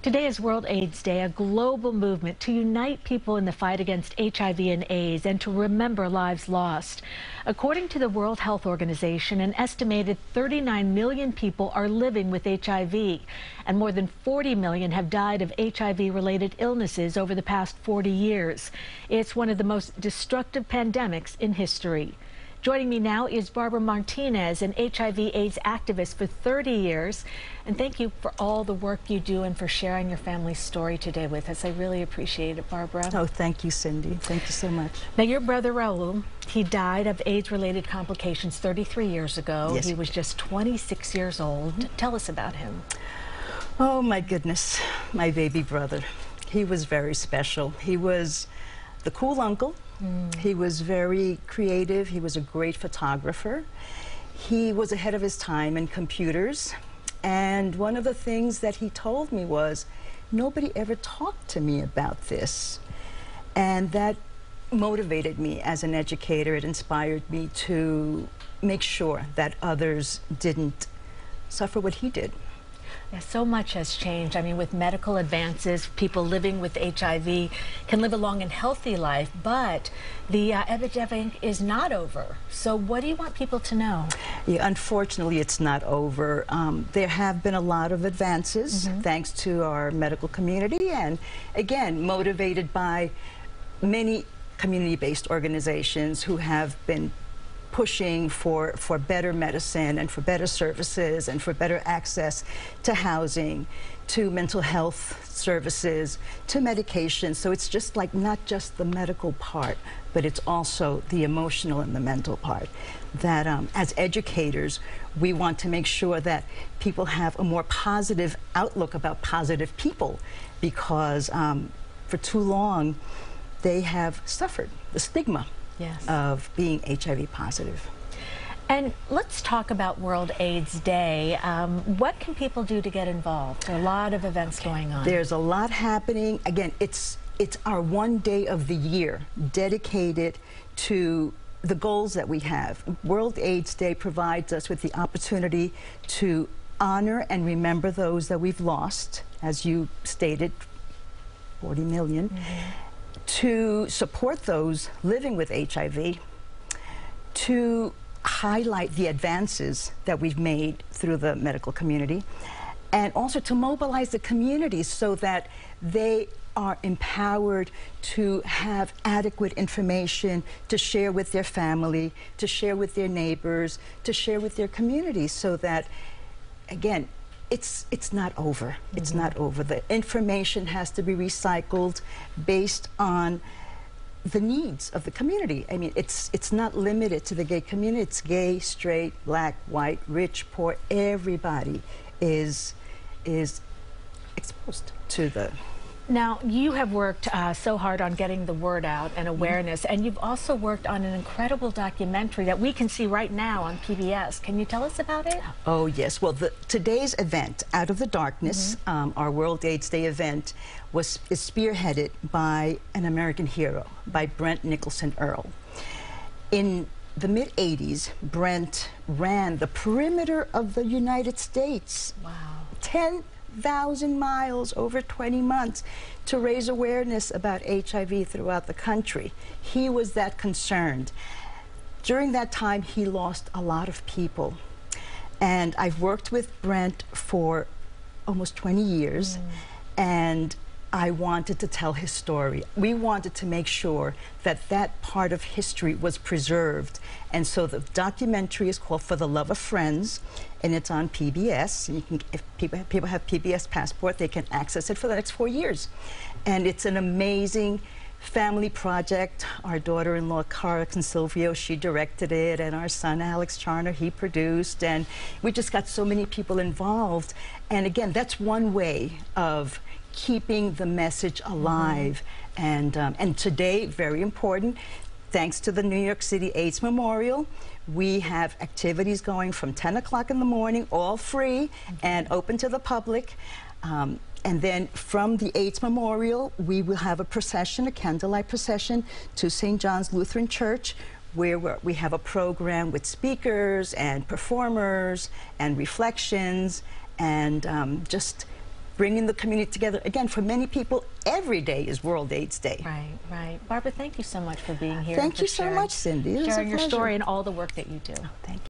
Today is World AIDS Day, a global movement to unite people in the fight against HIV and AIDS and to remember lives lost. According to the World Health Organization, an estimated 39 million people are living with HIV, and more than 40 million have died of HIV-related illnesses over the past 40 years. It's one of the most destructive pandemics in history. Joining me now is Barbara Martinez, an HIV/AIDS activist for 30 years. And thank you for all the work you do and for sharing your family's story today with us. I really appreciate it, Barbara. Oh, thank you, Cindy. Thank you so much. Now, your brother Raul, he died of AIDS-related complications 33 years ago. Yes. He was just 26 years old. Tell us about him. Oh, my goodness. My baby brother. He was very special. He was the cool uncle. He was very creative. He was a great photographer. He was ahead of his time in computers. And one of the things that he told me was, nobody ever talked to me about this. And that motivated me as an educator. It inspired me to make sure that others didn't suffer what he did. Yeah, so much has changed. I mean, with medical advances, people living with HIV can live a long and healthy life, but the epidemic is not over. So what do you want people to know? Yeah, unfortunately, it's not over. There have been a lot of advances thanks to our medical community, and again, motivated by many community-based organizations who have been pushing for better medicine and for better services and for better access to housing, to mental health services, to medication. So it's just like not just the medical part, but it's also the emotional and the mental part. That as educators, we want to make sure that people have a more positive outlook about positive people, because for too long they have suffered the stigma. Yes. Of being HIV positive. And let's talk about World AIDS Day. What can people do to get involved? There are a lot of events going on. There's a lot happening. Again, it's our one day of the year dedicated to the goals that we have. World AIDS Day provides us with the opportunity to honor and remember those that we've lost, as you stated, 40 million. To support those living with HIV, to highlight the advances that we've made through the medical community, and also to mobilize the community so that they are empowered to have adequate information to share with their family, to share with their neighbors, to share with their communities, so that, again, it's not over. It's not over. The information has to be recycled based on the needs of the community. I mean, it's not limited to the gay community. It's gay, straight, black, white, rich, poor. Everybody is exposed to the... Now, you have worked so hard on getting the word out and awareness, and you've also worked on an incredible documentary that we can see right now on PBS. Can you tell us about it? Oh, yes. Well, today's event, Out of the Darkness, our World AIDS Day event, is spearheaded by an American hero, by Brent Nicholson Earl. In the mid-'80s, Brent ran the perimeter of the United States. Wow. 10,000 miles over 20 months to raise awareness about HIV throughout the country. He was that concerned. During that time, he lost a lot of people. And I've worked with Brent for almost 20 years, and I wanted to tell his story. We wanted to make sure that that part of history was preserved. And so the documentary is called For the Love of Friends, and it's on PBS. And you can, if people have PBS Passport, they can access it for the next 4 years. And it's an amazing family project. Our daughter-in-law, Cara Consilvio, she directed it, and our son, Alex Charner, he produced. And we just got so many people involved. And again, that's one way of keeping the message alive. And today, very important, thanks to the New York City AIDS Memorial, we have activities going from 10 o'clock in the morning, all free and open to the public. And then from the AIDS Memorial, we will have a procession, a candlelight procession, to St. John's Lutheran Church, where we have a program with speakers and performers and reflections and just bringing the community together. Again, for many people, every day is World AIDS Day. Right, right. Barbara, thank you so much for being here. Thank you so much, Cindy. It was a sharing your pleasure. story and all the work that you do. Thank you.